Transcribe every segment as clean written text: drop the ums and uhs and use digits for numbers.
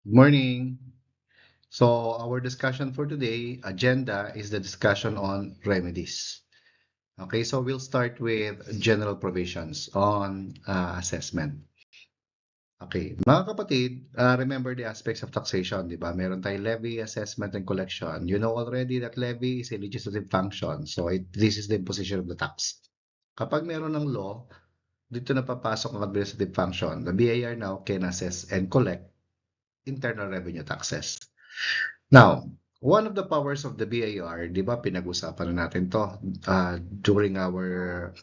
Good morning. So our discussion for today, agenda is the discussion on remedies. Okay, so we'll start with general provisions on assessment. Okay, mga kapatid, remember the aspects of taxation, di ba? Meron tayong levy, assessment, and collection. You know already that levy is a legislative function. So this is the imposition of the tax. Kapag meron ng law, dito na papasok ang administrative function. The BIR now can assess and collect internal revenue taxes. Now, one of the powers of the BIR, di ba, pinag-usapan na natin to during our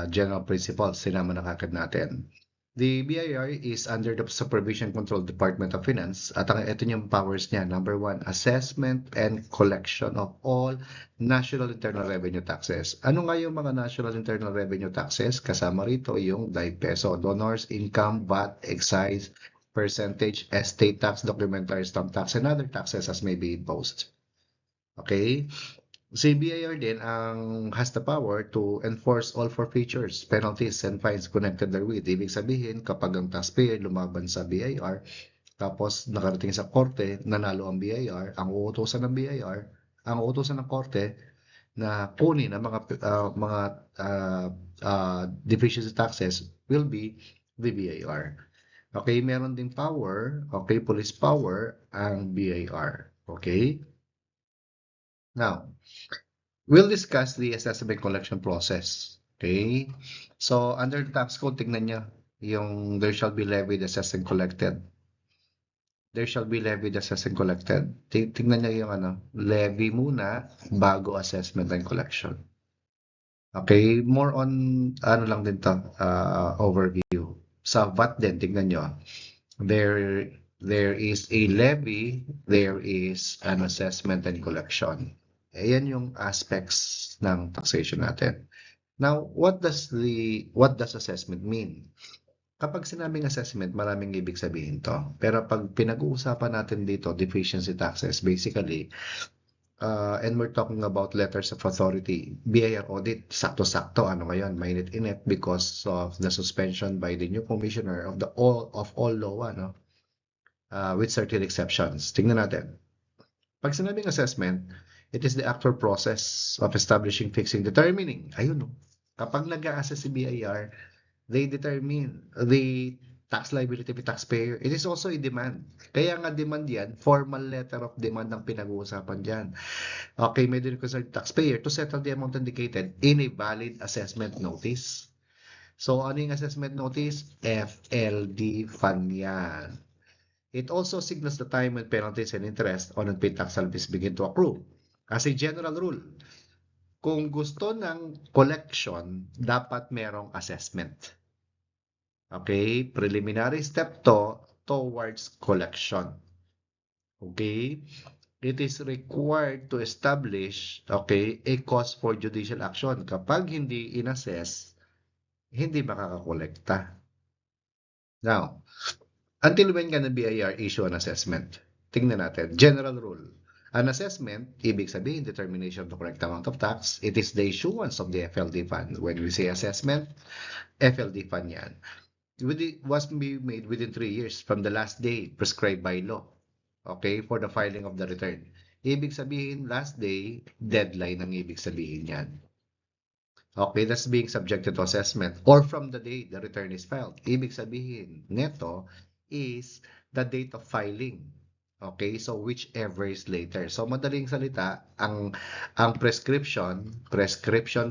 general principles, sinama na kagad natin. The BIR is under the Supervision Control Department of Finance at ito yung powers niya. Number one, assessment and collection of all national internal revenue taxes. Ano nga yung mga national internal revenue taxes? Kasama rito yung Daig Peso, donors, income, VAT, excise, percentage, estate tax, documentary stamp tax, and other taxes as may be imposed. Okay? Si BIR din ang has the power to enforce all forfeitures, penalties, and fines connected therewith. Ibig sabihin, kapag ang taxpayer lumaban sa BIR, tapos nakarating sa korte, nanalo ang BIR, ang uutosan ng korte na kunin ang deficiency taxes will be the BIR. Okay, meron ding power, okay, police power ang BIR. Okay? Now, we'll discuss the assessment collection process. Okay? So, under the tax code, tignan nyo, yung there shall be levied, assessed, and collected. There shall be levied, assessed, and collected. Tignan nyo yung levy muna bago assessment and collection. Okay? More on, lang din to, overview. Sa VAT din, tignan nyo. There is a levy, there is an assessment and collection. Ayan yung aspects ng taxation natin. Now, what does assessment mean? Kapag sinabing assessment, maraming ibig sabihin to. Pero pag pinag-uusapan natin dito, deficiency taxes, basically, and we're talking about letters of authority, BIR audit, sakto-sakto, ano ngayon, mainit-init because of the suspension by the new commissioner of all law, with certain exceptions. Tingnan natin. Pag sinabing assessment, it is the actual process of establishing, fixing, determining. Ayun, no? Kapag nag-a-assess si BIR, they determine the tax liability of the taxpayer. It is also a demand. Kaya nga demand yan, formal letter of demand ang pinag-uusapan dyan. Okay, may din concerned taxpayer to settle the amount indicated in a valid assessment notice. So, ano yung assessment notice? FLD fund yan. It also signals the time when penalties and interest on unpaid tax liabilities begin to accrue. As a general rule, kung gusto ng collection, dapat merong assessment. Okay? Preliminary step to towards collection. Okay? It is required to establish, okay, a cause for judicial action. Kapag hindi inassess, hindi makakakolekta. Now, until when can the BIR issue an assessment? Tingnan natin. General rule. An assessment, ibig sabihin, determination of the correct amount of tax. It is the issuance of the FLD fund. When we say assessment, FLD fund yan. It must be made within 3 years from the last day prescribed by law. Okay, for the filing of the return. Ibig sabihin, last day, deadline ang ibig sabihin yan. Okay, that's being subjected to assessment. Or from the day the return is filed. Ibig sabihin, neto is the date of filing. Okay, so whichever is later. So madaling salita, ang prescription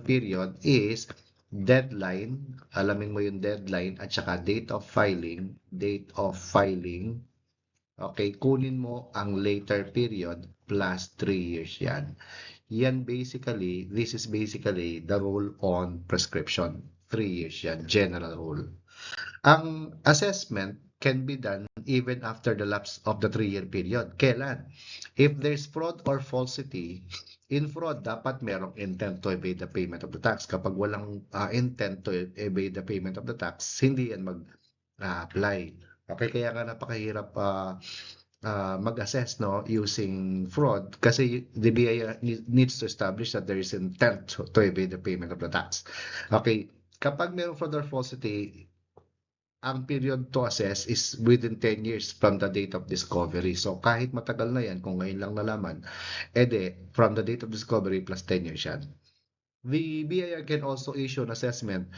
period is deadline, alamin mo yung deadline at saka date of filing. Okay, kunin mo ang later period plus 3 years yan. This is basically the rule on prescription. 3 years yan, general rule. Ang assessment can be done even after the lapse of the 3-year period. Kailan? If there's fraud or falsity, in fraud, dapat merong intent to evade the payment of the tax. Kapag walang intent to evade the payment of the tax, hindi yan mag-apply. Okay, kaya nga napakahirap mag-assess using fraud kasi the BIR needs to establish that there is intent to evade the payment of the tax. Okay, kapag mayroong fraud or falsity, ang period to assess is within 10 years from the date of discovery. So kahit matagal na yan, kung ngayon lang nalaman, edi from the date of discovery plus 10 years yan. The BIR can also issue an assessment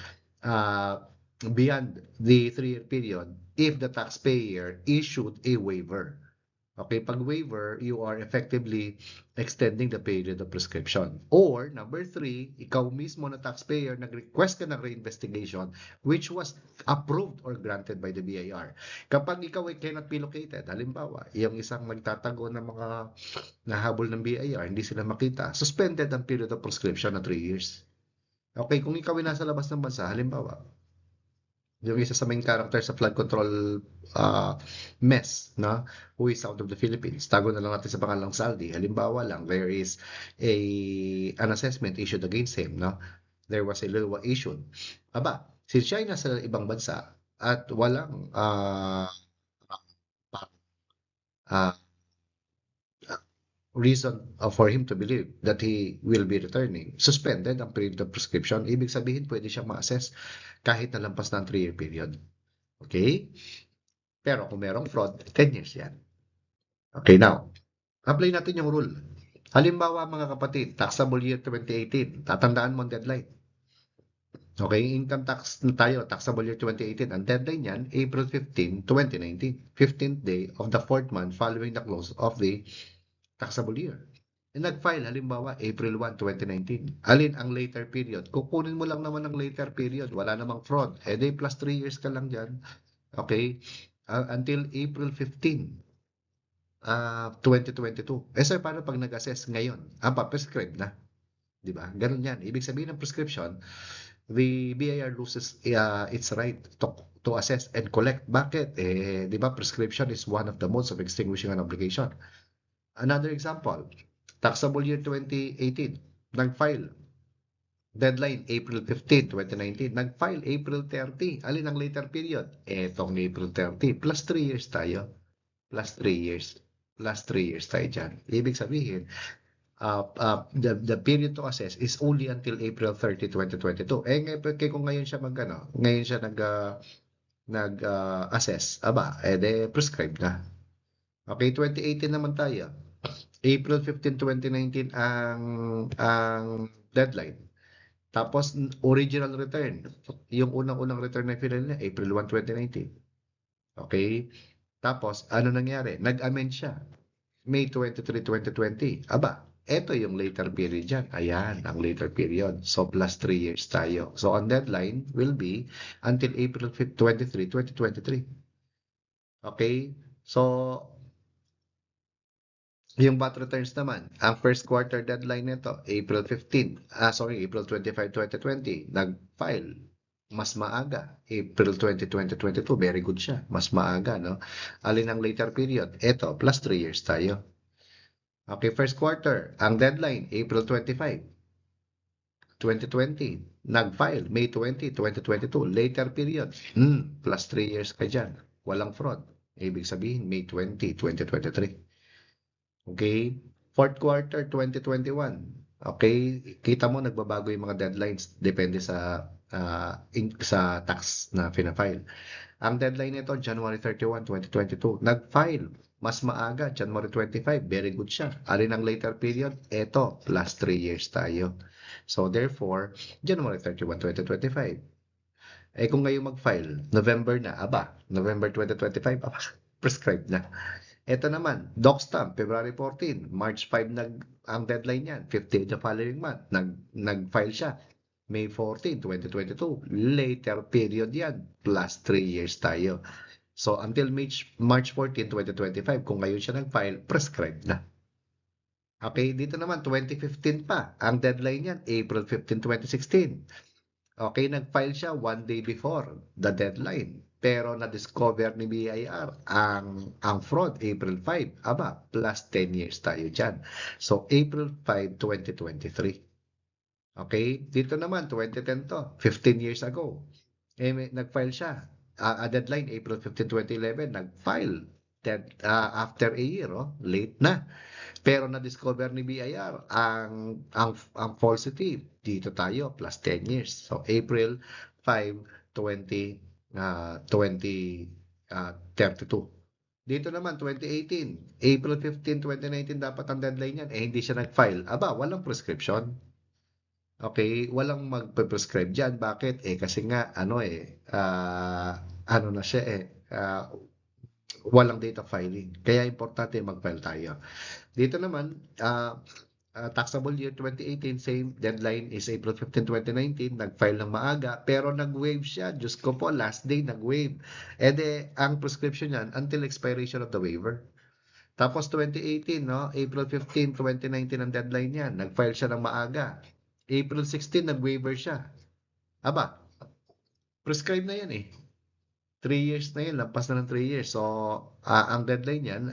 beyond the 3-year period if the taxpayer issued a waiver. Okay, pag waiver, you are effectively extending the period of prescription. Or, number 3, ikaw mismo na taxpayer, nag-request ka ng reinvestigation which was approved or granted by the BIR. Kapag ikaw ay cannot be located, halimbawa, yung isang nagtatago ng mga nahabol ng BIR, hindi sila makita, suspended ang period of prescription na 3 years. Okay, kung ikaw ay nasa labas ng bansa, halimbawa, yung isa sa main character sa flood control mess, no? Who is out of the Philippines. Tago na lang natin sa pangalang Saldi. Halimbawa lang, there is an assessment issued against him, no? There was a LUA issued. Aba, since siya ay nasa ibang bansa at walang reason for him to believe that he will be returning, suspended ang period of prescription. Ibig sabihin, pwede siyang ma-assess kahit nalampas na ang 3-year period. Okay? Pero kung merong fraud, 10 years yan. Okay, now, apply natin yung rule. Halimbawa, mga kapatid, taxable year 2018, tatandaan mo ang deadline. Okay, income tax na tayo, taxable year 2018. Ang deadline yan, April 15, 2019. 15th day of the 4th month following the close of the taxable year. Nag-file, halimbawa, April 1, 2019. Alin ang later period? Kukunin mo lang naman ang later period. Wala namang fraud. Day plus 3 years ka lang dyan. Okay? Until April 15, 2022. Sir, paano pag nag-assess ngayon? Pa-prescribe na. Di ba? Ganun yan. Ibig sabihin ng prescription, the BIR loses its right to assess and collect. Bakit? Di ba, prescription is one of the modes of extinguishing an obligation. Another example, taxable year 2018, nag-file. Deadline, April 15, 2019. Nag-file April 30. Alin ang later period? Etong April 30. Plus 3 years tayo. Plus 3 years. Plus 3 years tayo dyan. Ibig sabihin, the period to assess is only until April 30, 2022. Kung ngayon siya ngayon siya nag-assess, prescribe na. Okay, 2018 naman tayo. April 15, 2019 ang deadline. Tapos, original return. Yung unang-unang return na final niya, April 1, 2019. Okay? Tapos, ano nangyari? Nag-amend siya. May 23, 2020. Ito yung later period dyan. Ayan, ang later period. So, plus 3 years tayo. So, ang deadline will be until April 23, 2023. Okay? So, yung VAT returns naman, ang first quarter deadline nito, April 25, 2020, nag-file. Mas maaga, April 20, 2022, very good siya. Mas maaga, no? Alin ang later period? Ito, plus 3 years tayo. Okay, first quarter, ang deadline, April 25, 2020, nag-file, May 20, 2022, later period, plus 3 years ka dyan. Walang fraud. Ibig sabihin, May 20, 2023. Okay? Fourth quarter 2021. Okay? Kita mo nagbabago yung mga deadlines depende sa tax na fina-file. Ang deadline nito January 31, 2022. Nag-file mas maaga, January 25. Very good siya. Alin ang later period? Ito, plus 3 years tayo. So therefore, January 31, 2025. Kung ngayon mag-file, November na, November 2025, prescribed na. Ito naman, doc stamp, February 14, March 5 ang deadline niyan, 15 the following month, nag-file siya, May 14, 2022, later period yan, plus 3 years tayo. So, until March 14, 2025, kung ngayon siya nag-file, prescribed na. Okay, dito naman, 2015 pa, ang deadline yan, April 15, 2016. Okay, nag-file siya 1 day before the deadline. Pero na-discover ni BIR ang fraud April 5. Plus 10 years tayo dyan. So, April 5, 2023. Okay? Dito naman, 2010 to. 15 years ago. Nag-file siya. Deadline, April 15, 2011. Nag-file. After a year, late na. Pero na-discover ni BIR ang falsity. Dito tayo, plus 10 years. So, April 5, 20 2032. Dito naman, 2018, April 15, 2019, dapat ang deadline yan. Hindi siya nag-file. Aba, walang prescription. Okay, walang magpe-prescribe dyan. Bakit? Kasi nga, ano na siya walang data filing. Kaya importante mag-file tayo. Dito naman, taxable year 2018, same deadline is April 15, 2019, nag-file ng maaga, pero nag-waive siya. Diyos ko po, last day nag-waive. Ang prescription niyan until expiration of the waiver. Tapos 2018, no? April 15, 2019 ang deadline niyan. Nag-file siya ng maaga. April 16, nag-waiver siya. Aba, prescribe na yan 3 years na yun, lampas na ng 3 years. So, ang deadline yan,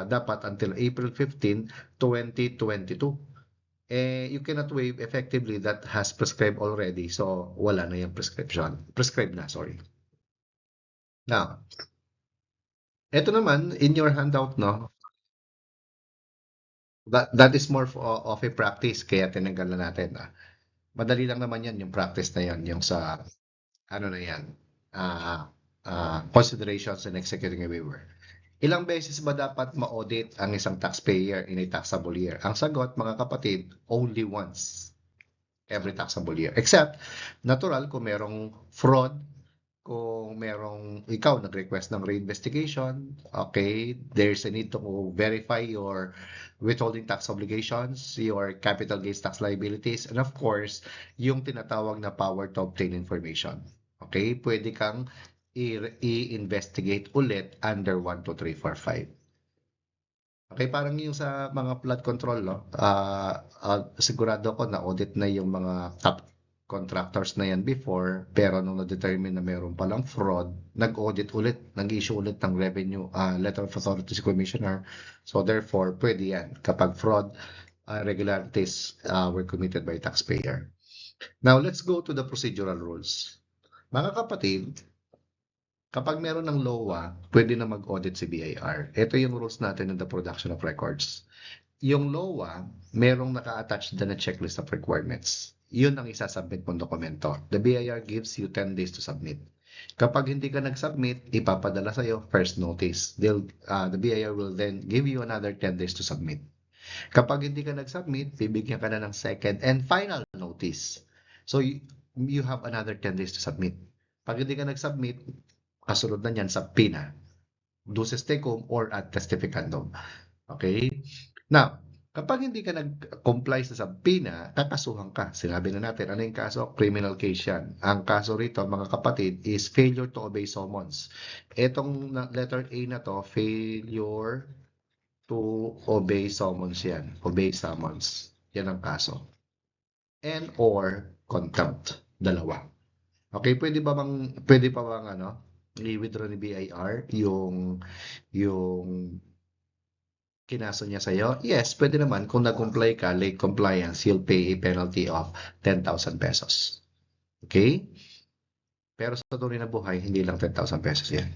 dapat until April 15, 2022. You cannot waive effectively that has prescribed already. So, wala na yung prescription. Prescribed na, sorry. Now, ito naman, in your handout, no? That is more of a practice, kaya tinanggal na natin. Madali lang naman yan, yung practice na yan, yung sa, ano na yan, considerations in executing a waiver. Ilang beses ba dapat ma-audit ang isang taxpayer in a taxable year? Ang sagot, mga kapatid, only once every taxable year. Except, natural, kung merong fraud, kung merong ikaw nag-request ng reinvestigation, okay, there's a need to verify your withholding tax obligations, your capital gains tax liabilities, and of course, yung tinatawag na power to obtain information. Okay, pwede kang i-investigate ulit under 1, 2, 3, 4, 5. Okay, parang yung sa mga flood control, no? Sigurado ko na audit na yung mga top contractors na yan before, pero nung na-determine na meron palang fraud, nag-audit ulit, nag-issue ulit ng revenue letter of authority si commissioner. So therefore, pwede yan kapag fraud irregularities were committed by taxpayer. Now, let's go to the procedural rules. Mga kapatid, kapag meron ng LOA, pwede na mag-audit si BIR. Ito yung rules natin in the production of records. Yung LOA, merong naka-attach na checklist of requirements. Yun ang isasubmit mong dokumento. The BIR gives you 10 days to submit. Kapag hindi ka nag-submit, ipapadala sa'yo first notice. The BIR will then give you another 10 days to submit. Kapag hindi ka nag-submit, bibigyan ka na ng second and final notice. So, you have another 10 days to submit. Pag hindi ka nag-submit, kasunod na niyan sa PINA, duces tecum or ad testificandum. Okay? Now, kapag hindi ka nag-comply sa PINA, kakasuhan ka. Sinabi na natin, ano yung kaso? Criminal case yan. Ang kaso rito, mga kapatid, is failure to obey summons. Etong letter A na to, failure to obey summons yan. Obey summons. Yan ang kaso. And or contempt. Dalawa. Okay, pwede pa bang i-withdraw ni BIR yung kinaso niya sa'yo? Yes, pwede naman. Kung nag-comply ka, late compliance, you'll pay a penalty of 10,000 pesos. Okay? Pero sa tunay na buhay, hindi lang 10,000 pesos yan.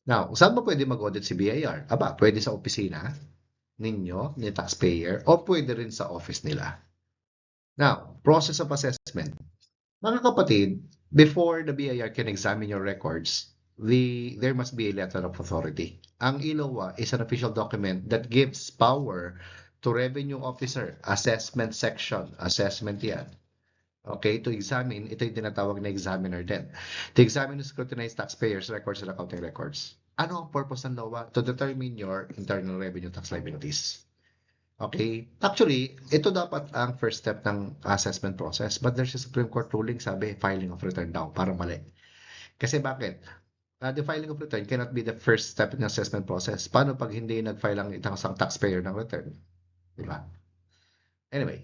Now, saan ba pwede mag-audit si BIR? Aba, pwede sa opisina ninyo, ni taxpayer, o pwede rin sa office nila. Now, process of assessment. Mga kapatid, before the BIR can examine your records, there must be a letter of authority. Ang ILOA is an official document that gives power to revenue officer, assessment section, assessment yan. Okay, to examine, ito yung tinatawag na examiner din. To examine and scrutinize taxpayers' records and accounting records. Ano ang purpose ng LOA? To determine your internal revenue tax liabilities. Okay? Actually, ito dapat ang first step ng assessment process, but there's a Supreme Court ruling, sabi, filing of return daw, parang mali. Kasi bakit? The filing of return cannot be the first step in the assessment process. Paano pag hindi nag-file ang isang taxpayer ng return? Diba? Anyway,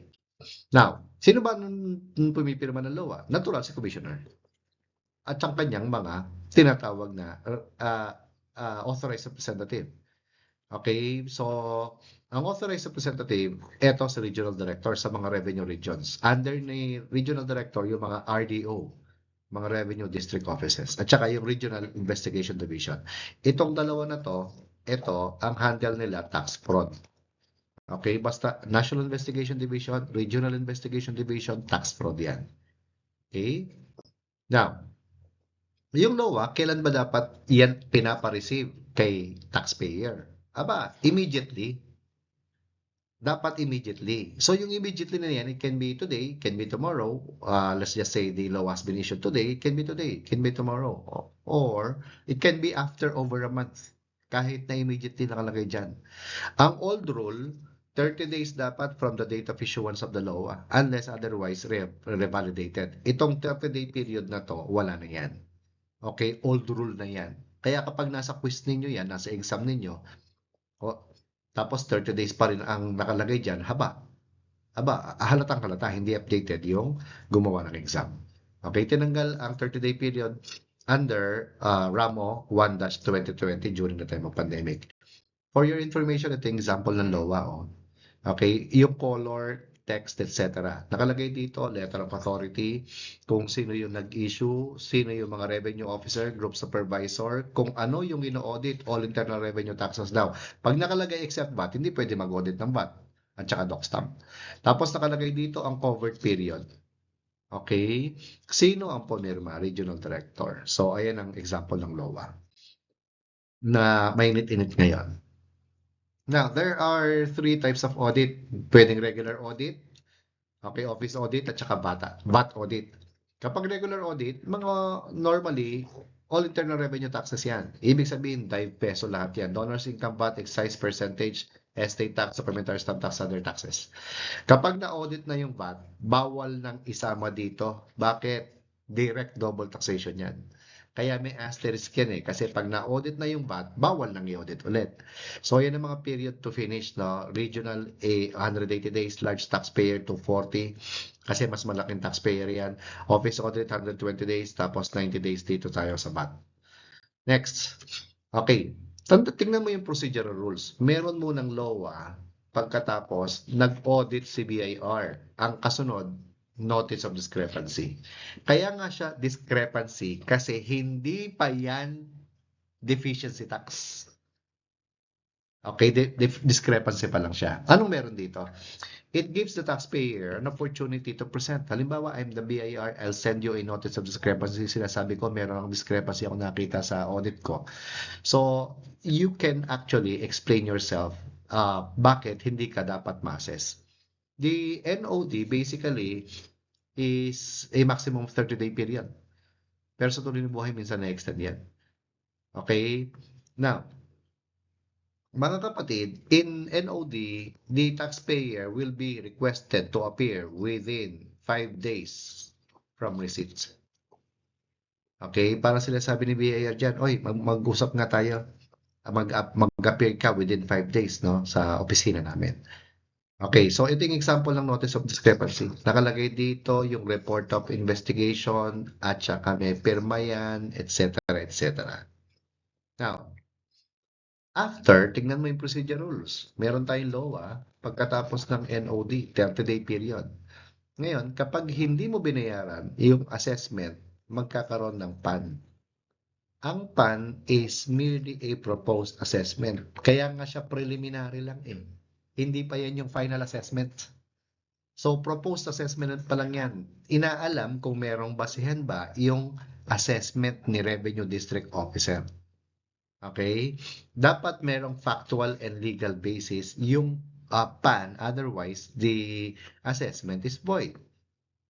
now, sino ba nung pumipirma ng LOA? Natural si Commissioner. At ang kanyang mga tinatawag na authorized representative. Okay, so ang authorized representative, eto sa regional director sa mga revenue regions. Under ni regional director, yung mga RDO, mga revenue district offices, at saka yung regional investigation division. Itong dalawa na to, ito, ang handle nila tax fraud. Okay, basta National Investigation Division, Regional Investigation Division, tax fraud yan. Okay? Now, Yung LOA, kailan ba dapat yan pinapa-receive kay taxpayer? Aba, immediately. Dapat immediately. So yung immediately na yan, it can be today, can be tomorrow. Let's just say the law has been issued today, it can be today, it can be tomorrow. Or it can be after over a month. Kahit na immediately nakalagay dyan. Ang old rule, 30 days dapat from the date of issuance of the law unless otherwise revalidated. Itong 30-day period na to, wala na yan. Okay, old rule na yan. Kaya kapag nasa quiz ninyo yan, nasa exam ninyo, tapos 30 days pa rin ang nakalagay dyan, halatang halata, hindi updated yung gumawa ng exam. Okay, tinanggal ang 30-day period under RAMO 1-2020 during the time of pandemic. For your information, ito yung example ng LOA. Okay, yung color, text, etc. Nakalagay dito, letter of authority, kung sino yung nag-issue, sino yung mga revenue officer, group supervisor, kung ano yung ino-audit, all internal revenue taxes daw. Pag nakalagay except VAT, hindi pwede mag-audit ng VAT at saka doc stamp. Tapos nakalagay dito ang covered period. Okay? Sino ang pumirma? Regional Director. So, ayan ang example ng LOA na mainit-init ngayon. Now, there are 3 types of audit. Pwedeng regular audit, okay, office audit, at saka VAT audit. Kapag regular audit, normally, all internal revenue taxes yan. Ibig sabihin, 5 peso lahat yan. Donors income VAT, excise percentage, estate tax, supplementary stamp tax, other taxes. Kapag na-audit na yung VAT, bawal nang isama dito. Bakit? Direct double taxation yan. Kaya may asterisk yan kasi pag na-audit na yung VAT, bawal nang i-audit ulit. So yan ang mga period to finish, no? Regional 180 days, large taxpayer to 40 kasi mas malaking taxpayer yan. Office audit 120 days, tapos 90 days dito tayo sa VAT. Next. Okay. Tingnan mo yung procedural rules. Meron munang LOA, pagkatapos nag-audit si BIR. Ang kasunod, notice of discrepancy. Kaya nga siya discrepancy kasi hindi pa yan deficiency tax. Okay, discrepancy pa lang siya. Anong meron dito? It gives the taxpayer an opportunity to present. Halimbawa, I'm the BIR, I'll send you a notice of discrepancy. Sinasabi ko, meron akong discrepancy ako nakita sa audit ko. So, you can actually explain yourself bakit hindi ka dapat ma-assess. The NOD basically is a maximum 30-day period. Pero sa tuloy ng buhay, minsan na-extend yan. Okay? Now, mga kapatid, in NOD, the taxpayer will be requested to appear within 5 days from receipts. Okay? Para sila sabi ni BIR dyan, oy, mag-usap nga tayo. Mag-appear ka within 5 days, no, sa opisina namin. Okay, so ito yung example ng notice of discrepancy. Nakalagay dito yung report of investigation at saka may pirma yan, etc. etc. Now, after, tingnan mo yung procedure rules. Meron tayong LOA pagkatapos ng NOD, 30-day period. Ngayon, kapag hindi mo binayaran yung assessment, magkakaroon ng PAN. Ang PAN is merely a proposed assessment. Kaya nga siya preliminary lang Hindi pa yan yung final assessment. So, proposed assessment pa lang yan. Inaalam kung merong basihan ba yung assessment ni Revenue District Officer. Okay? Dapat merong factual and legal basis yung PAN. Otherwise, the assessment is void.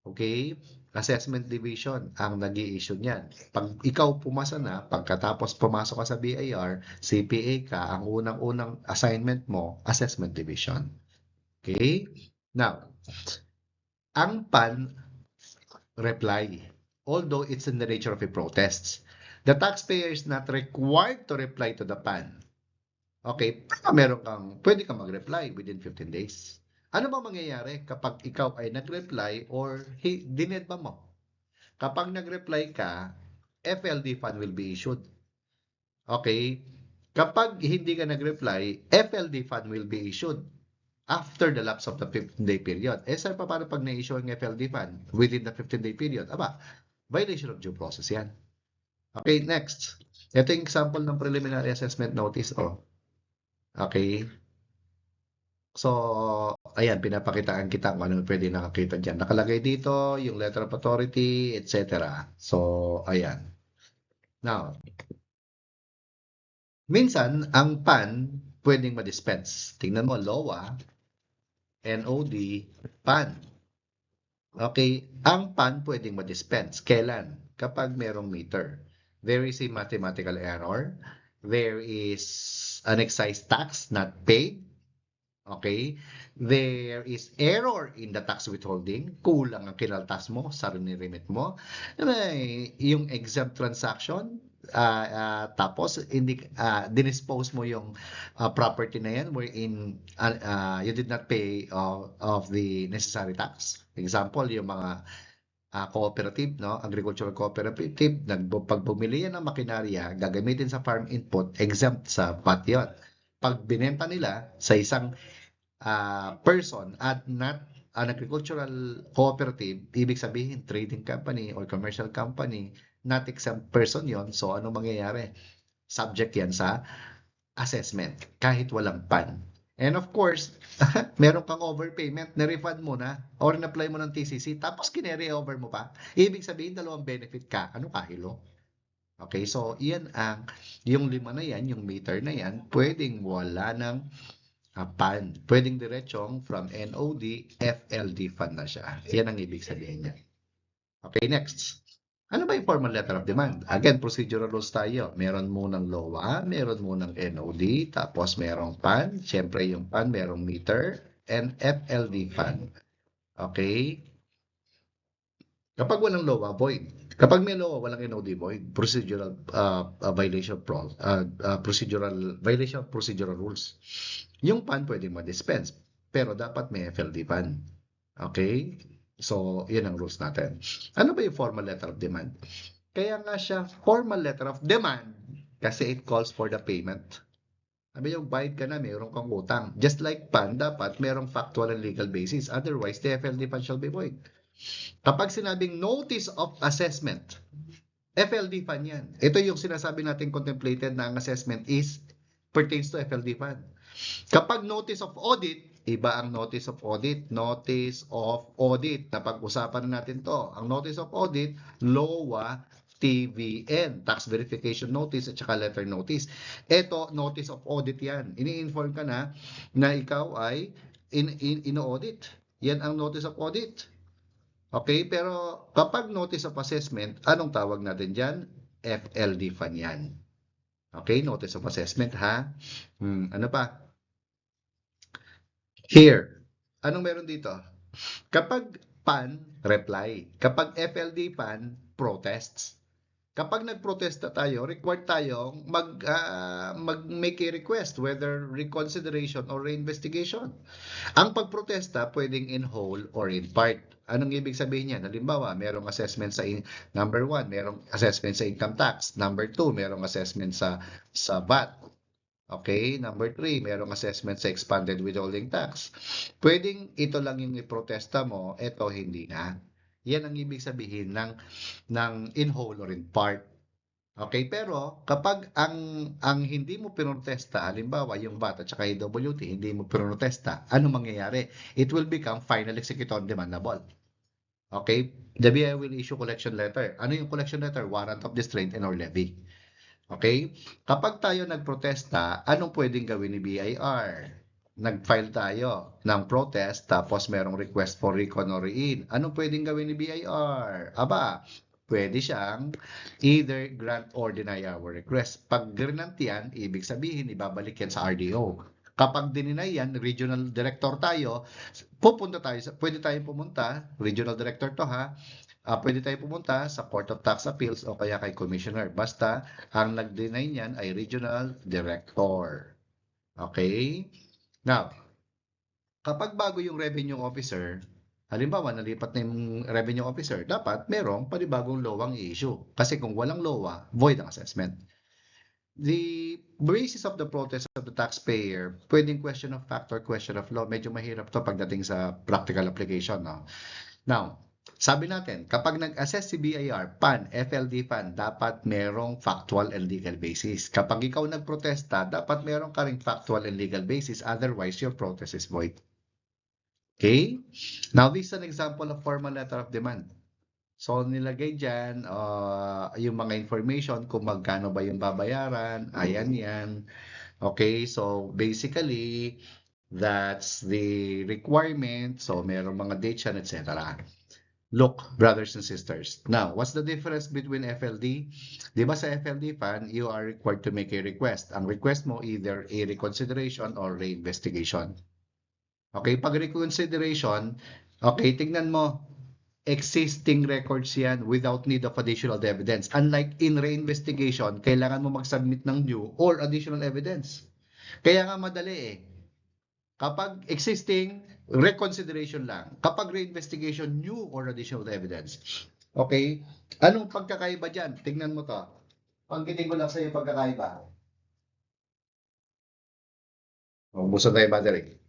Okay? Assessment Division ang nag-i-issue niyan. Pag ikaw pumasa na, pagkatapos pumasok ka sa BIR, CPA ka, ang unang-unang assignment mo, Assessment Division. Okay? Now, ang PAN reply, although it's in the nature of a protest, the taxpayer is not required to reply to the PAN. Okay? Pwede kang mag-reply within 15 days. Ano ba mangyayari kapag ikaw ay nag-reply or dinedma mo? Kapag nag-reply ka, FLD fund will be issued. Okay? Kapag hindi ka nag-reply, FLD fund will be issued after the lapse of the 15-day period. Sir, paano pag na-issue ang FLD fund within the 15-day period? Violation of due process yan. Okay, next. Ito yung example ng preliminary assessment notice. Okay? So, ayan, pinapakitaan kita kung ano pwede nakakita dyan. Nakalagay dito yung letter of authority, etc. So, ayan. Now, minsan, ang PAN pwedeng ma-dispense. Tingnan mo, LOA, NOD, PAN. Okay, ang PAN pwedeng ma-dispense. Kailan? Kapag merong meter. There is a mathematical error. There is an excise tax not paid. Okay? There is error in the tax withholding. Kulang ang kinaltas mo sa remit mo. Yung exempt transaction, tapos hindi dinispose mo yung property na yan wherein you did not pay of the necessary tax. Example, yung mga cooperative, no? Agricultural cooperative, pag bumili yan ng makinarya, gagamitin sa farm input, exempt sa VAT yun. Pag binenta nila sa isang person at not an agricultural cooperative, ibig sabihin trading company or commercial company, not exempt person yon. So ano mangyayari? Subject yan sa assessment kahit walang PAN. And of course, meron kang overpayment, na-refund mo na or na-apply mo ng TCC tapos kineri over mo pa. Ibig sabihin dalawang benefit ka. Ano kahilo? Okay, so yan yung lima na yan, yung meter na yan, pwedeng wala ng PAN. Pwedeng diretsong from NOD, FLD fund na siya. Yan ang ibig sabihin niya. Okay, next. Ano ba yung formal letter of demand? Again, procedural rules tayo. Meron munang LOA, meron munang NOD, tapos merong PAN. Siyempre yung PAN, merong meter, and FLD fund. Okay? Kapag walang LOA, void. Kapag may LOA, walang NOD, void. Procedural violation procedural violation of procedural rules. Yung PAN pwede ma-dispense, pero dapat may FLD PAN. Okay? So, yun ang rules natin. Ano ba yung formal letter of demand? Kaya nga siya formal letter of demand kasi it calls for the payment. Sabi yung bayad ka na, mayroon kang utang. Just like PAN, dapat mayroong factual and legal basis. Otherwise, the FLD PAN shall be void. Kapag sinabing notice of assessment, FLD PAN yan. Ito yung sinasabi natin contemplated na ang assessment is pertains to FLD PAN. Kapag notice of audit, iba ang notice of audit. Notice of audit, napag-usapan na natin to. Ang notice of audit, LOA, TVN, tax verification notice at saka letter notice. Ito, notice of audit yan. Ini-inform ka na ikaw ay ino-audit. Yan ang notice of audit. Okay, pero kapag notice of assessment, anong tawag natin dyan? FLD fan yan. Okay, notice of assessment ha. Ano pa? Here. Anong meron dito? Kapag PAN, reply. Kapag FLD PAN, protests. Kapag nagprotesta tayo, required tayong mag-make a request, whether reconsideration or reinvestigation. Ang pagprotesta, pwedeng in whole or in part. Anong ibig sabihin niyan? Halimbawa, merong assessment sa number 1, merong assessment sa income tax. Number 2, merong assessment sa VAT. Okay, number 3, merong assessment sa expanded withholding tax. Pwedeng ito lang yung iprotesta mo, ito hindi na. Yan ang ibig sabihin ng in whole or in part. Okay, pero kapag ang hindi mo pinrotesta, halimbawa yung VAT at saka AWT, hindi mo pinrotesta, ano mangyayari? It will become final executor demandable. Okay, the BI will issue collection letter. Ano yung collection letter? Warrant of distraint and or levy. Okay? Kapag tayo nagprotesta, anong pwedeng gawin ni BIR? Nag-file tayo ng protest tapos merong request for recon or rein. Anong pwedeng gawin ni BIR? Aba, pwede siyang either grant or deny our request. Pag grant yan, ibig sabihin ibabalik yan sa RDO. Kapag dininay yan, regional director tayo, pwede tayong pumunta, regional director to ha, pwede tayo pumunta sa Court of Tax Appeals o kaya kay Commissioner. Basta, ang nag-deny niyan ay Regional Director. Okay? Now, kapag bago yung Revenue Officer, halimbawa, nalipat na yung Revenue Officer, dapat merong panibagong law ang i-issue. Kasi kung walang law, void ang assessment. The basis of the protest of the taxpayer, pwedeng question of fact or question of law. Medyo mahirap to pagdating sa practical application. No? Now, sabi natin, kapag nag-assess si BIR, PAN, FLD PAN, dapat merong factual and legal basis. Kapag ikaw nagprotesta, dapat merong ka ring factual and legal basis. Otherwise, your protest is void. Okay? Now, this is an example of formal letter of demand. So, nilagay dyan yung mga information kung magkano ba yung babayaran. Ayan yan. Okay, so basically, that's the requirement. So, merong mga dates yan, etc. Look, brothers and sisters. Now, what's the difference between FLD? Di ba sa FLD fan, you are required to make a request. Ang request mo either a reconsideration or reinvestigation. Okay, pag reconsideration, okay, tignan mo, existing records yan without need of additional evidence. Unlike in reinvestigation, kailangan mo mag-submit ng new or additional evidence. Kaya nga madali eh. Kapag existing, reconsideration lang. Kapag reinvestigation, new or additional evidence. Okay? Anong pagkakaiba dyan? Tingnan mo to. Panggitin ko lang sa iyo pagkakaiba. Ubusan tayo battery.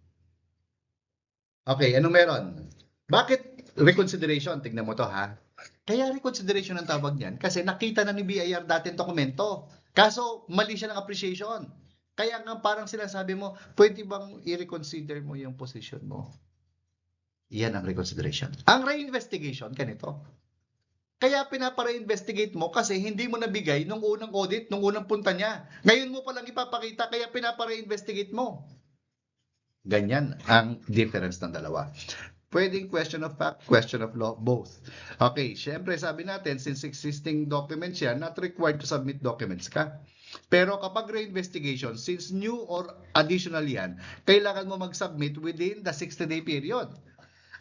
Okay, anong meron? Bakit reconsideration? Tingnan mo to ha. Kaya reconsideration ang tawag niyan kasi nakita na ni BIR dati ang dokumento. Kaso mali siya ng appreciation. Kaya nga parang sinasabi mo, pwede bang i-reconsider mo yung position mo? Yan ang reconsideration. Ang reinvestigation, ganito. Kaya pinapare-investigate mo kasi hindi mo nabigay nung unang audit, nung unang punta niya. Ngayon mo palang ipapakita kaya pinapare-investigate mo. Ganyan ang difference ng dalawa. Pwedeng question of fact, question of law, both. Okay, syempre sabi natin, since existing documents yan, not required to submit documents ka. Pero kapag reinvestigation, since new or additional yan, kailangan mo mag-submit within the 60-day period.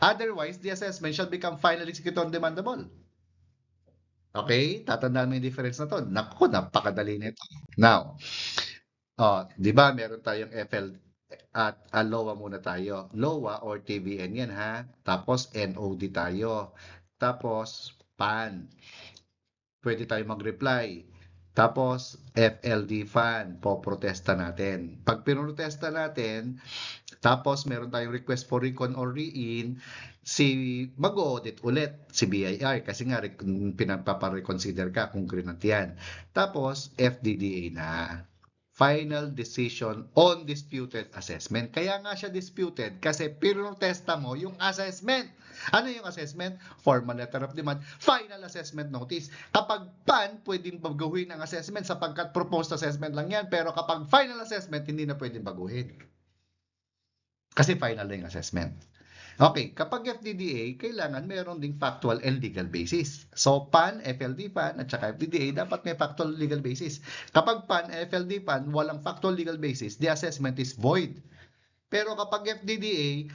Otherwise, the assessment shall become final executor demandable. Okay? Tatandaan mo yung difference na to. Naku, napakadali nito. Now, di ba meron tayong FL at LOA muna tayo. LOA or TVN yan ha. Tapos NOD tayo. Tapos PAN. Pwede tayo mag-reply. Tapos FLD fan, poprotesta natin. Pag pinrotesta natin, tapos meron tayong request for recon or re-in, mag-audit ulit si BIR kasi nga pinapapa-reconsider ka kung grinant yan. Tapos FDDA na. Final decision on disputed assessment. Kaya nga siya disputed kasi pinrotesta mo yung assessment. Ano yung assessment? Formal letter of demand, final assessment notice. Kapag PAN, pwedeng baguhin ang assessment sapagkat proposed assessment lang yan. Pero kapag final assessment, hindi na pwedeng baguhin. Kasi final na yung assessment. Okay, kapag FDDA, kailangan meron ding factual and legal basis. So, PAN, FLD PAN, at saka FDDA, dapat may factual legal basis. Kapag PAN, FLD PAN, walang factual legal basis, the assessment is void. Pero kapag FDDA,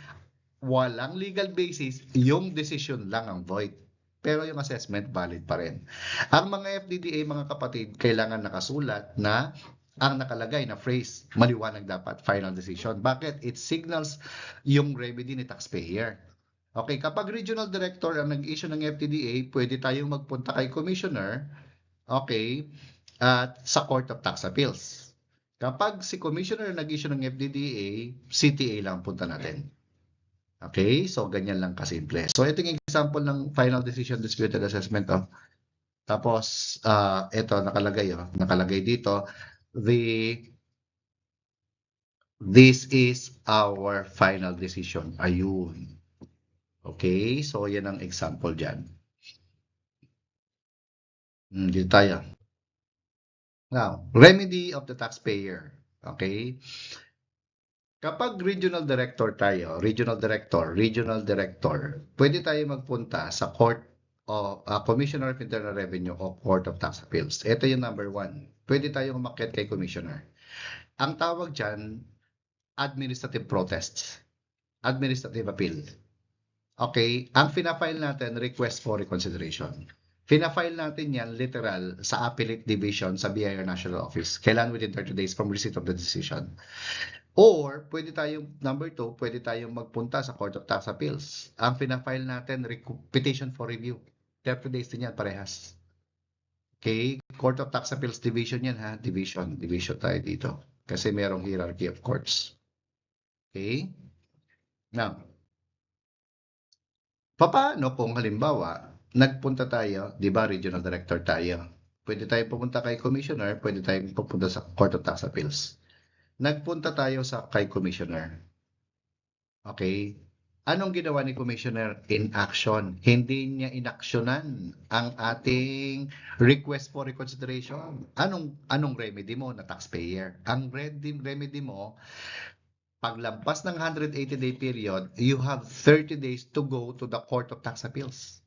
walang legal basis, yung decision lang ang void. Pero yung assessment valid pa rin. Ang mga FDDA, mga kapatid, kailangan nakasulat na ang nakalagay na phrase, maliwanag dapat, final decision. Bakit? It signals yung remedy ni taxpayer. Okay, kapag regional director ang nag-issue ng FTDA, pwede tayong magpunta kay commissioner, okay, at sa Court of Tax Appeals. Kapag si commissioner nag-issue ng FDDA, CTA lang punta natin. Okay, so ganyan lang kasimple. So ito yung example ng final decision disputed assessment. Tapos, ito nakalagay dito, this is our final decision. Ayun. Okay, so yan ang example dyan. Dito tayo. Now, remedy of the taxpayer. Okay. Kapag regional director tayo, regional director, pwede tayo magpunta sa Court o Commissioner of Internal Revenue o Court of Tax Appeals. Ito yung number 1. Pwede tayong umakyat kay Commissioner. Ang tawag dyan, administrative protest, administrative appeal. Okay, ang fina-file natin, request for reconsideration. Fina-file natin yan literal sa Appellate Division sa BIR National Office. Kailan within 30 days from receipt of the decision. Or, pwede tayong, number 2, pwede tayong magpunta sa Court of Tax Appeals. Ang fina-file natin, petition for review. 30 days din yan, parehas. Okay, Court of Tax Appeals Division yan ha, division tayo dito. Kasi merong hierarchy of courts. Okay? Now, paano kung halimbawa, nagpunta tayo, di ba, regional director tayo. Pwede tayo pupunta kay commissioner, pwede tayo pupunta sa Court of Tax Appeals. Nagpunta tayo kay commissioner. Okay? Anong ginawa ni Commissioner? Inaction. Hindi niya inaksyonan ang ating request for reconsideration. Anong remedy mo na taxpayer? Ang remedy mo, paglampas ng 180-day period, you have 30 days to go to the Court of Tax Appeals.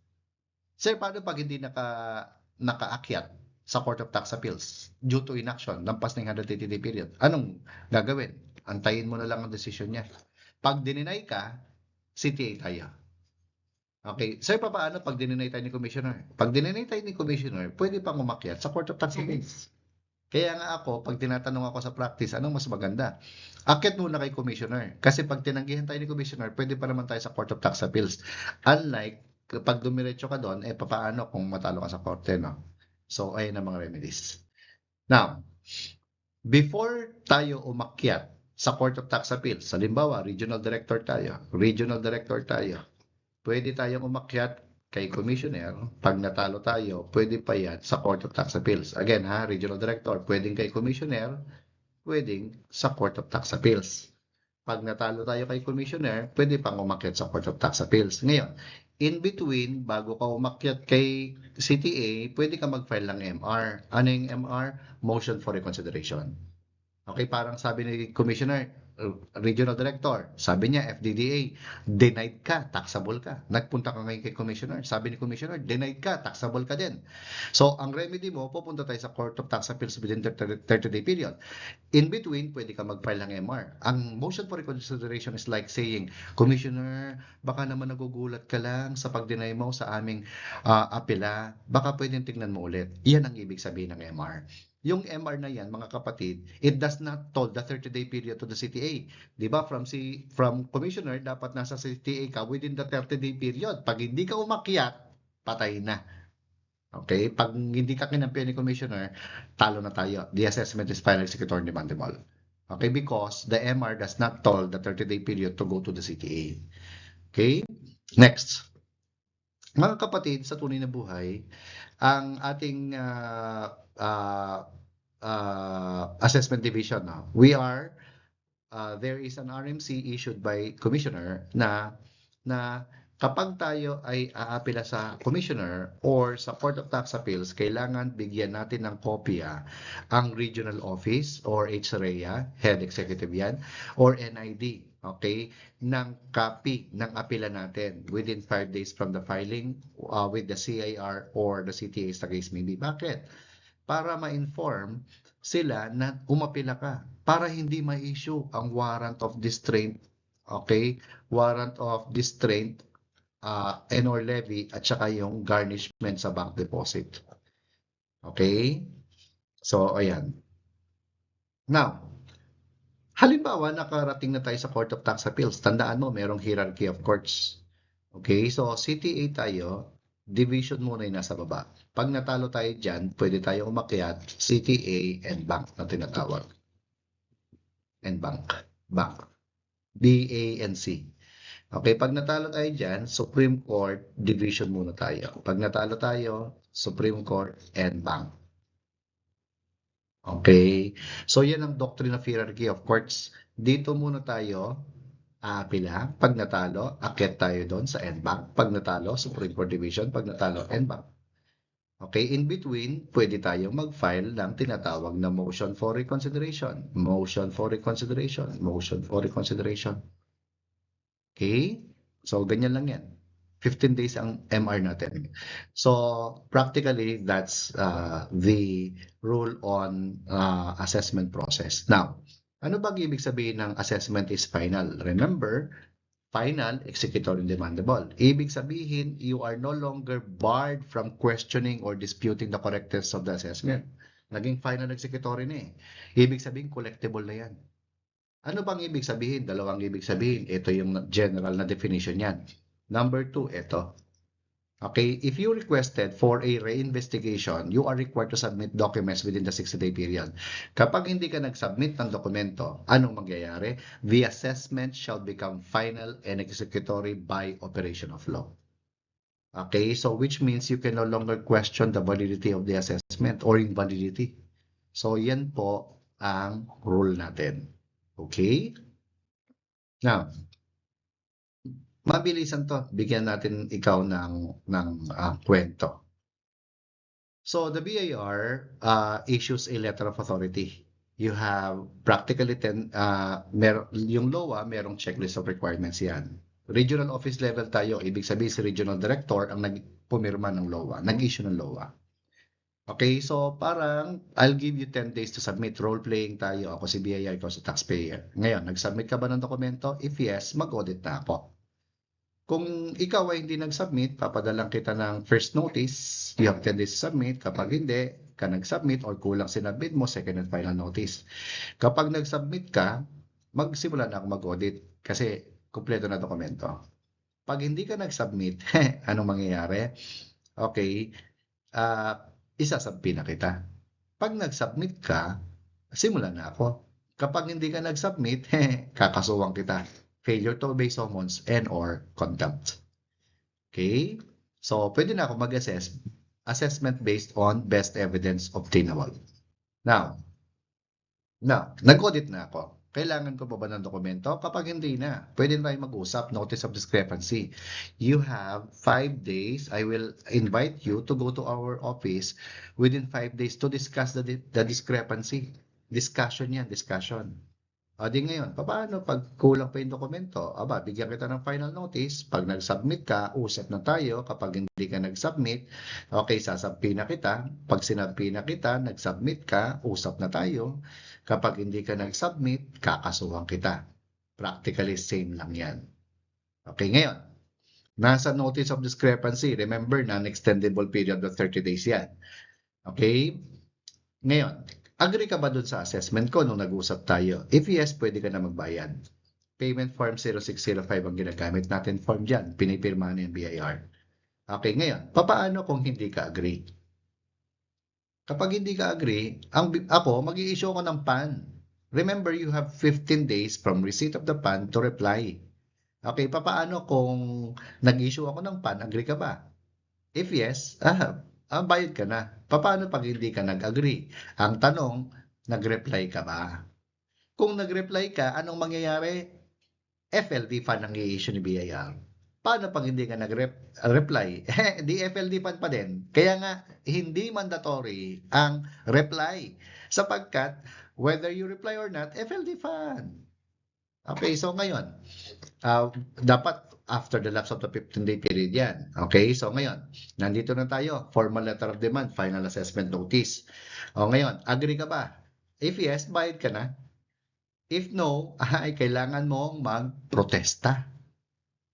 Sir, paano pag hindi nakaakyat sa Court of Tax Appeals due to inaction, lampas ng 180-day period? Anong gagawin? Antayin mo na lang ang desisyon niya. Pag dininay ka, CTA tayo. Okay. Sir, paano pag dininay tayo ni Commissioner? Pag dininay tayo ni Commissioner, pwede pang umakyat sa Court of Tax Appeals. Kaya nga ako, pag tinatanong ako sa practice, anong mas maganda? Akyat muna kay Commissioner. Kasi pag tinanggihan tayo ni Commissioner, pwede pa naman tayo sa Court of Tax Appeals. Unlike, pag dumiretso ka doon, papaano kung matalo ka sa korte, no? So, ayun ang mga remedies. Now, before tayo umakyat sa Court of Tax Appeals, halimbawa, regional director tayo, pwede tayong umakyat kay Commissioner. Pag natalo tayo, pwede pa yan sa Court of Tax Appeals. Again, regional director, pwedeng kay Commissioner, pwedeng sa Court of Tax Appeals. Pag natalo tayo kay Commissioner, pwede pang umakyat sa Court of Tax Appeals. Ngayon, in between, bago ka umakyat kay CTA, pwede ka mag-file ng MR. Ano yung MR? Motion for Reconsideration. Okay, parang sabi ni Commissioner, Regional Director, sabi niya, FDDA, denied ka, taxable ka. Nagpunta ka ngayon kay Commissioner, sabi ni Commissioner, denied ka, taxable ka din. So, ang remedy mo, pupunta tayo sa Court of Tax Appeals within the 30-day period. In between, pwede ka mag-file ng MR. Ang motion for reconsideration is like saying, Commissioner, baka naman nagugulat ka lang sa pag-deny mo sa aming apela. Baka pwedeng tingnan mo ulit. Yan ang ibig sabihin ng MR. Yung MR na yan, mga kapatid, it does not toll the 30-day period to the CTA. Diba? From Commissioner, dapat nasa CTA ka within the 30-day period. Pag hindi ka umakyat, patay na. Okay? Pag hindi ka kinampihan ni Commissioner, talo na tayo. The assessment is final executory demandable. Okay? Because the MR does not toll the 30-day period to go to the CTA. Okay? Next. Mga kapatid, sa tunay na buhay, ang ating assessment division, there is an RMC issued by Commissioner na kapag tayo ay aapela sa Commissioner or sa Court of Tax Appeals, kailangan bigyan natin ng kopya ang Regional Office or HREA, Head Executive yan, or NID, okay, ng copy ng apela natin within 5 days from the filing with the CIR or the CTA sa case may be. Bakit? Para ma-inform sila na umapila ka, para hindi ma-issue ang warrant of distraint, okay, warrant of distraint and/or levy at saka yung garnishment sa bank deposit. Okay? So, ayan. Now, halimbawa, nakarating na tayo sa Court of Tax Appeals. Tandaan mo, merong hierarchy of courts. Okay? So, CTA tayo, division muna yung nasa baba. Pag natalo tayo dyan, pwede tayo umakyat, CTA and bank na tinatawag. And bank. B, A, and C. Okay, pag natalo tayo dyan, Supreme Court, division muna tayo. Pag natalo tayo, Supreme Court and bank. Okay, so yan ang doctrine of hierarchy of courts. Dito muna tayo aapila. Pag natalo, akyat tayo doon sa NBank. Pag natalo, Supreme Court Division. Pag natalo, NBank. Okay, in between, pwede tayong mag-file ng tinatawag na motion for reconsideration. Motion for reconsideration. Motion for reconsideration. Okay? So, ganyan lang yan. 15 days ang MR natin. So, practically, that's the rule on assessment process. Now, ano ba ibig sabihin ng assessment is final? Remember, final, executory demandable. Ibig sabihin, you are no longer barred from questioning or disputing the correctness of the assessment. Naging final executory na eh. Ibig sabihin, collectible na yan. Ano bang ibig sabihin? Dalawang ibig sabihin. Ito yung general na definition yan. Number 2, ito. Okay, if you requested for a reinvestigation, you are required to submit documents within the 60-day period. Kapag hindi ka nag-submit ng dokumento, anong mangyayari? The assessment shall become final and executory by operation of law. Okay, so which means you can no longer question the validity of the assessment or invalidity. So yan po ang rule natin. Okay? Now, Mabilisan to. Bigyan natin ikaw ng kwento. So the BIR issues a letter of authority. You have practically yung LOA, merong checklist of requirements yan. Regional office level tayo, ibig sabihin si regional director ang nagpumirma ng LOA, nag-issue ng LOA. Okay, so parang I'll give you 10 days to submit. Role-playing tayo. Ako si BIR, ikaw si taxpayer. Ngayon, nag-submit ka ba ng dokumento? If yes, mag-audit na ako. Kung ikaw ay hindi nag-submit, papadalang kita ng first notice. You have 10 days to submit. Kapag hindi ka nag-submit or kulang sinabit mo, second and final notice. Kapag nag-submit ka, magsimula na ako mag-audit kasi kumpleto na dokumento. Pag hindi ka nag-submit, anong mangyayari? Okay, isasampi na kita. Pag nag-submit ka, simula na ako. Kapag hindi ka nag-submit, kakasuwang kita. Failure to obey summons and or contempt. Okay? So, pwede na ako mag-assess. Assessment based on best evidence obtainable. Now, nag-audit na ako. Kailangan ko pa ba ng dokumento? Kapag hindi na, pwede na tayo mag-usap, notice of discrepancy. You have 5 days. I will invite you to go to our office within 5 days to discuss the discrepancy. Discussion yan, discussion. O di ngayon, paano pag kulang pa yung dokumento? Aba, bigyan kita ng final notice. Pag nag-submit ka, usap na tayo. Kapag hindi ka nag-submit, okay, sasampi na kita. Pag sinampi na kita, nag-submit ka, usap na tayo. Kapag hindi ka nag-submit, kakasuhan kita. Practically same lang yan. Okay, ngayon, nasa notice of discrepancy. Remember, non-extendable period of 30 days yan. Okay? Ngayon, agree ka ba dun sa assessment ko nung nag-usap tayo? If yes, pwede ka na magbayad. Payment form 0605 ang ginagamit natin form dyan. Pinipirmahan ng BIR. Okay, ngayon, papaano kung hindi ka agree? Kapag hindi ka agree, ako, mag-i-issue ako ng PAN. Remember, you have 15 days from receipt of the PAN to reply. Okay, papaano kung nag-issue ako ng PAN, agree ka ba? If yes, bayad ka na. Paano pag hindi ka nag-agree? Ang tanong, nag-reply ka ba? Kung nag-reply ka, anong mangyayari? FLD fund ang i-issue ni BIR. Paano pag hindi ka nag-reply? Di FLD fund pa din. Kaya nga, hindi mandatory ang reply. Sapagkat, whether you reply or not, FLD fund. Okay, so ngayon, dapat after the lapse of the 15-day period yan. Okay, so ngayon, nandito na tayo. Formal letter of demand, final assessment notice. O ngayon, agree ka ba? If yes, bayad ka na. If no, ay kailangan mong magprotesta.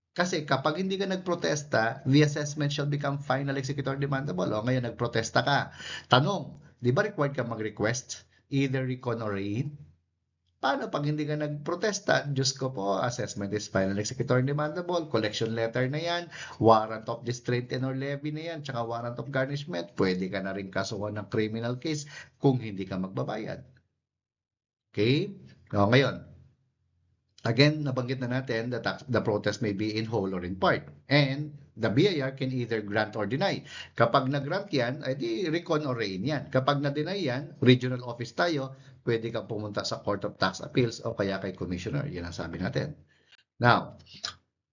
Kasi kapag hindi ka nagprotesta, the assessment shall become final executor demandable. O ngayon, nagprotesta ka. Tanong, di ba required ka mag-request? Either recon or rein? Paano pag hindi ka nagprotesta? Diyos ko po, assessment is final executor demandable, collection letter na yan, warrant of distraint or levy na yan, tsaka warrant of garnishment, pwede ka na rin kasuhan ng criminal case kung hindi ka magbabayad. Okay? O, ngayon, again, nabanggit na natin that the protest may be in whole or in part. And the BIR can either grant or deny. Kapag nag-grant yan, ay di recon or rein yan. Kapag na-deny yan, regional office tayo, pwede kang pumunta sa Court of Tax Appeals o kaya kay Commissioner. Yan ang sabi natin. Now,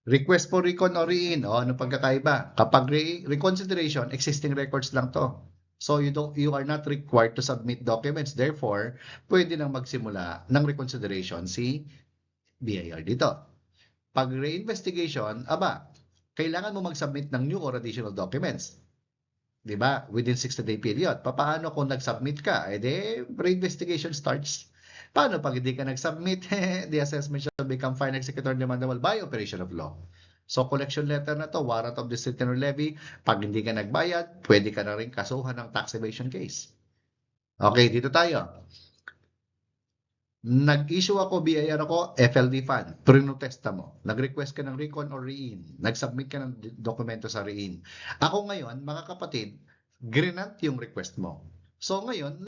request for recon or rein. O, ano pagkakaiba? Kapag reconsideration, existing records lang to. So you are not required to submit documents. Therefore, pwede nang magsimula ng reconsideration si BIR dito. Pag reinvestigation, kailangan mo mag-submit ng new or additional documents. Diba? Within 60-day period. Paano kung nag-submit ka? Reinvestigation starts. Paano pag hindi ka nag-submit? The assessment shall become final executor demandable by operation of law. So, collection letter na to, warrant of district or levy. Pag hindi ka nagbayad, pwede ka na rin kasuhan ng tax evasion case. Okay, dito tayo. Nag-issue ako, BIR ako, FLD fund, prinotesta mo. Nag-request ka ng recon or rein. Nag-submit ka ng dokumento sa rein. Ako ngayon, mga kapatid, grinant yung request mo. So ngayon,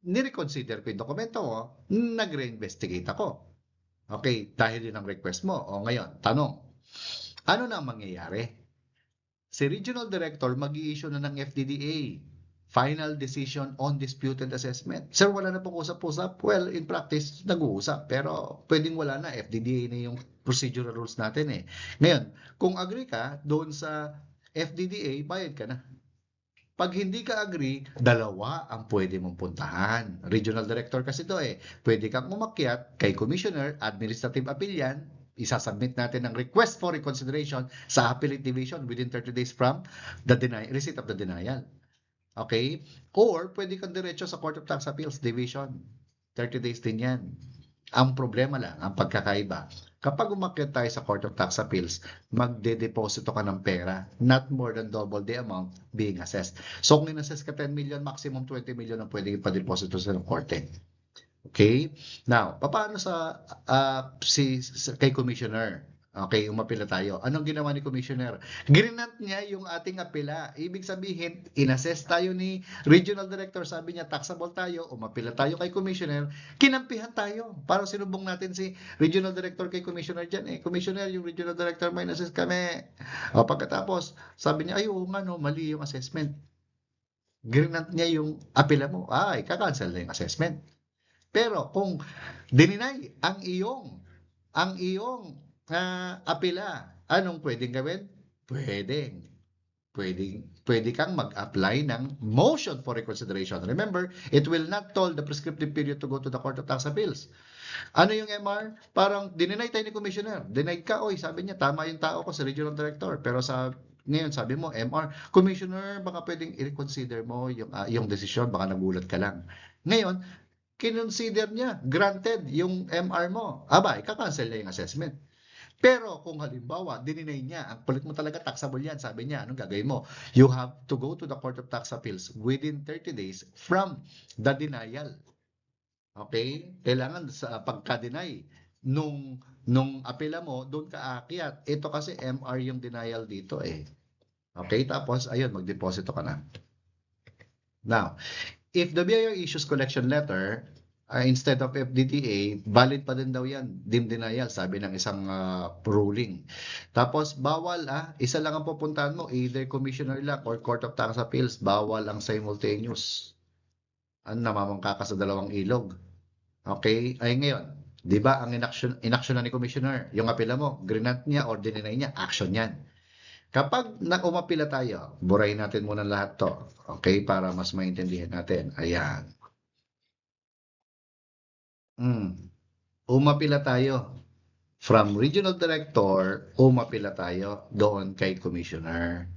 nireconsider ko yung dokumento mo, nag-reinvestigate ako. Okay, dahil yun ang request mo. O ngayon, tanong, ano na ang mangyayari? Si Regional Director mag-i-issue na ng FDDA. final decision on disputed assessment. Sir, wala na pong usap-usap. Well, in practice, nag-uusap. Pero pwedeng wala na. FDDA na yung procedural rules natin eh. Ngayon, kung agree ka doon sa FDDA, bayad ka na. Pag hindi ka agree, dalawa ang pwede mong puntahan. Regional director kasi to eh. Pwede kang umakyat kay commissioner, administrative appeal yan, isasubmit natin ng request for reconsideration sa appellate division within 30 days from the receipt of the denial. Okay? Or pwede kang diretso sa Court of Tax Appeals Division. 30 days din yan. Ang problema lang, ang pagkakaiba, kapag umakyat tayo sa Court of Tax Appeals, magde-deposito ka ng pera, not more than double the amount being assessed. So kung in-assess ka 10 million, maximum 20 million ang pwede ipa-deposito sa korte. Okay? Now, paano kay Commissioner? Okay, umapila tayo. Anong ginawa ni Commissioner? Grinant niya yung ating apela. Ibig sabihin, inassess tayo ni Regional Director. Sabi niya, taxable tayo. Umapila tayo kay Commissioner. Kinampihan tayo. Parang sinubong natin si Regional Director kay Commissioner dyan. Commissioner, yung Regional Director may inassess kami. Pagkatapos, sabi niya, ay, mali yung assessment. Grinant niya yung apela mo. Kakancel na yung assessment. Pero kung dininay ang iyong apela, anong pwedeng gawin? Pwede kang mag-apply ng motion for reconsideration. Remember, it will not toll the prescriptive period to go to the Court of Tax Appeals. Ano yung MR? Parang dininay tayo ni Commissioner. Denied ka, sabi niya, tama yung tao ko sa Regional Director. Pero ngayon sabi mo, MR, Commissioner, baka pwedeng i-reconsider mo yung desisyon, baka nagulat ka lang. Ngayon, kinonsider niya, granted yung MR mo. Ika-cancel niya yung assessment. Pero kung halimbawa, dininay niya, ang kulit mo talaga, taxable yan, sabi niya, anong gagawin mo? You have to go to the Court of Tax Appeals within 30 days from the denial. Okay? Kailangan sa pagka-deny nung apela mo, doon ka aakyat. Ito kasi MR yung denial dito eh. Okay? Tapos, ayun, mag-deposito ka na. Now, if the BIR issues collection letter, instead of FDTA, valid pa din daw yan, dim denial, sabi ng isang ruling. Tapos, bawal isa lang ang pupuntahan mo, either Commissioner lang or Court of Tax Appeals, bawal ang simultaneous. Namamangka ka sa dalawang ilog. Okay? Ay ngayon, di ba ang inaction na ni Commissioner, yung apela mo, grinant niya or dinenay niya, action yan. Kapag umapila tayo, burahin natin muna lahat to. Okay? Para mas maintindihan natin. Ayan. Umapila tayo. From Regional Director, umapila tayo doon kay Commissioner.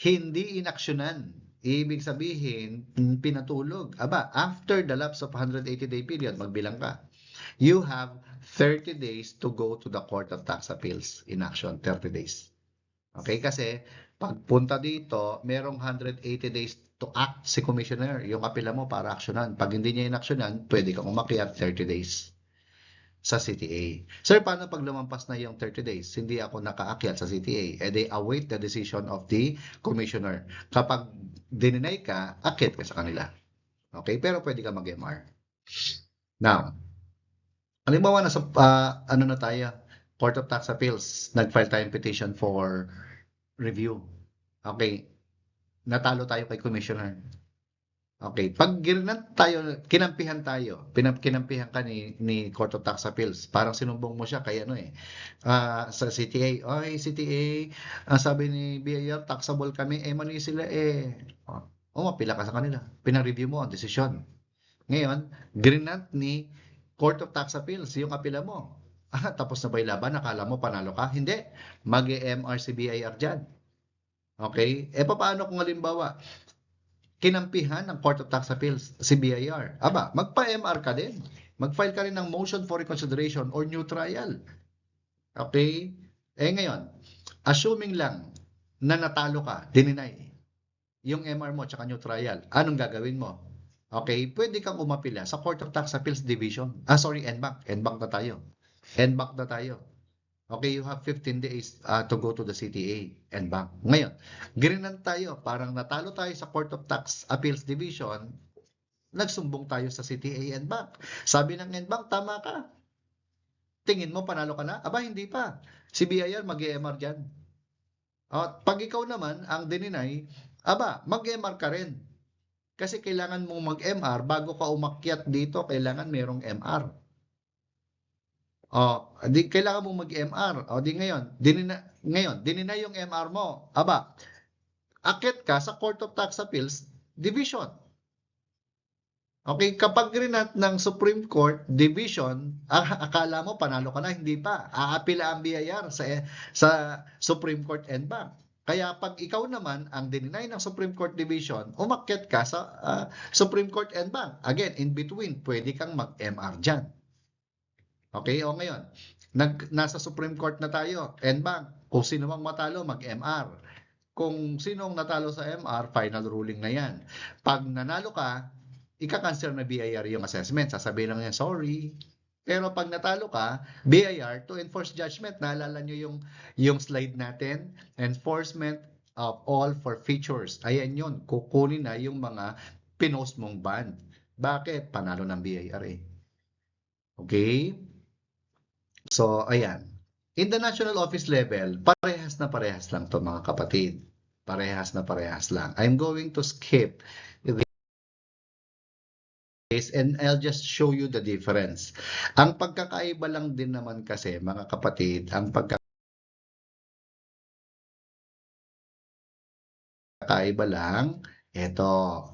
Hindi inaksyonan. Ibig sabihin, pinatulog. After the lapse of 180-day period, magbilang ka. You have 30 days to go to the Court of Tax Appeals in action. 30 days. Okay? Kasi, pagpunta dito, merong 180 days to act si Commissioner. Yung apela mo para aksyonan. Pag hindi niya inaksyonan, pwede kang umakyat 30 days sa CTA. Sir, paano pag lumampas na yung 30 days? Hindi ako nakaakyat sa CTA. They await the decision of the Commissioner. Kapag dininay ka, akyat ka sa kanila. Okay? Pero pwede ka mag-MR. Now, halimbawa na sa, na tayo, Court of Tax Appeals, nag-file tayong petition for review. Okay. Natalo tayo kay Commissioner. Okay. Pag kinampihan ka ni Court of Tax Appeals, parang sinumbong mo siya kay sa CTA. CTA, sabi ni BIR, taxable kami, mali sila mapila ka sa kanila. Pinang-review mo ang desisyon. Ngayon, grinant ni Court of Tax Appeals yung apela mo. Tapos na ba yung laban? Nakala mo panalo ka? Hindi. Mag-MR si BIR dyan. Okay? Paano kung halimbawa, kinampihan ng Court of Tax Appeals si BIR? Magpa-MR ka din. Mag-file ka rin ng motion for reconsideration or new trial. Okay? Ngayon, assuming lang na natalo ka, dininay yung MR mo tsaka new trial, anong gagawin mo? Okay? Pwede kang umapila sa Court of Tax Appeals Division. NBank. NBank na tayo. NBank na tayo. Okay, you have 15 days to go to the CTA and bank. Ngayon, grinant tayo. Parang natalo tayo sa Court of Tax Appeals Division, nagsumbong tayo sa CTA and bank. Sabi ng NBank, tama ka. Tingin mo, panalo ka na? Hindi pa. Si BIR mag-EMR dyan. Pag ikaw naman ang dininay, mag-EMR ka rin. Kasi kailangan mong mag-MR bago ka umakyat dito, kailangan merong MR. Di kailangan mong mag-MR. Di ngayon, dinina yung MR mo. Aba, akyat ka sa Court of Tax Appeals Division. Okay, kapag rinat ng Supreme Court Division, akala mo panalo ka na, hindi pa. Aapila ang BIR sa Supreme Court en banc. Kaya pag ikaw naman ang dininay ng Supreme Court Division, umakyat ka sa Supreme Court en banc. Again, in between, pwede kang mag-MR dyan. Okay, o ngayon, nasa Supreme Court na tayo, en banc. Kung sino mang matalo, mag-MR. Kung sinong natalo sa MR, final ruling na yan. Pag nanalo ka, ika-cancel na BIR yung assessment. Sasabihin lang yan, sorry. Pero pag natalo ka, BIR to enforce judgment. Naalala nyo yung slide natin? Enforcement of all forfeitures. Ayan yun. Kukunin na yung mga pinost mong bond. Bakit? Panalo ng BIR eh. Okay? So, ayan. In the national office level, parehas na parehas lang to mga kapatid. Parehas na parehas lang. I'm going to skip this and I'll just show you the difference. Ang pagkakaiba lang din naman kasi mga kapatid, ang pagkakaiba lang, ito.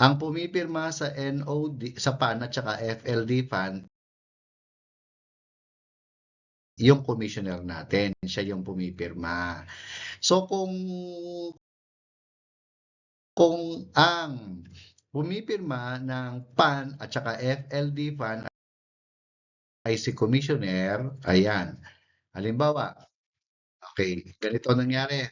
Ang pumipirma sa NOD, sa PAN at saka FLD PAN, yung commissioner natin, siya yung pumipirma. So kung ang pumipirma ng PAN at saka FLD PAN ay si commissioner, ayan. Halimbawa, okay, ganito nangyari.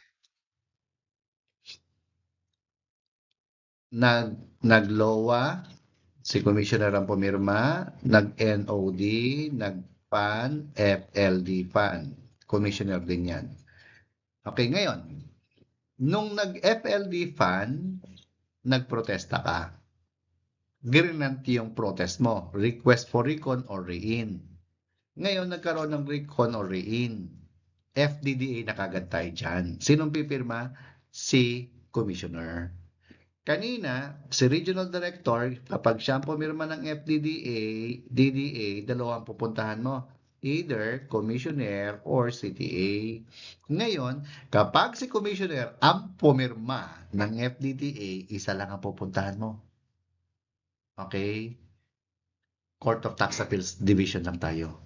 Nag-LOA, si commissioner ang pumirma, nag-NOD, nag-PAN, FLD PAN. Commissioner din yan. Okay, ngayon, nung nag-FLD PAN, nagprotesta ka. Girinanti yung protest mo, request for recon or rein. Ngayon, nagkaroon ng recon or rein. FDDA na kagad tayo dyan. Sinong pipirma? Si commissioner. Kanina, si Regional Director, kapag siya ang pumirma ng DDA, dalawang pupuntahan mo. Either Commissioner or CTA. Ngayon, kapag si Commissioner ang pumirma ng FDDA, isa lang ang pupuntahan mo. Okay? Court of Tax Appeals Division lang tayo.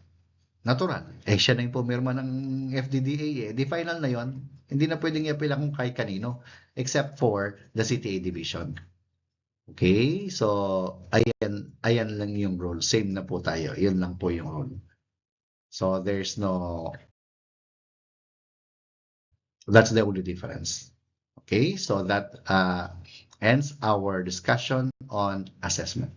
Natural. Siya na yung pumirma ng FDDA. Di final na yon. Hindi na pwedeng i-appeal kung kahit kanino except for the CTA division. Okay? So, ayan lang yung rule. Same na po tayo. Yun lang po yung rule. So, that's the only difference. Okay? So, that ends our discussion on assessment.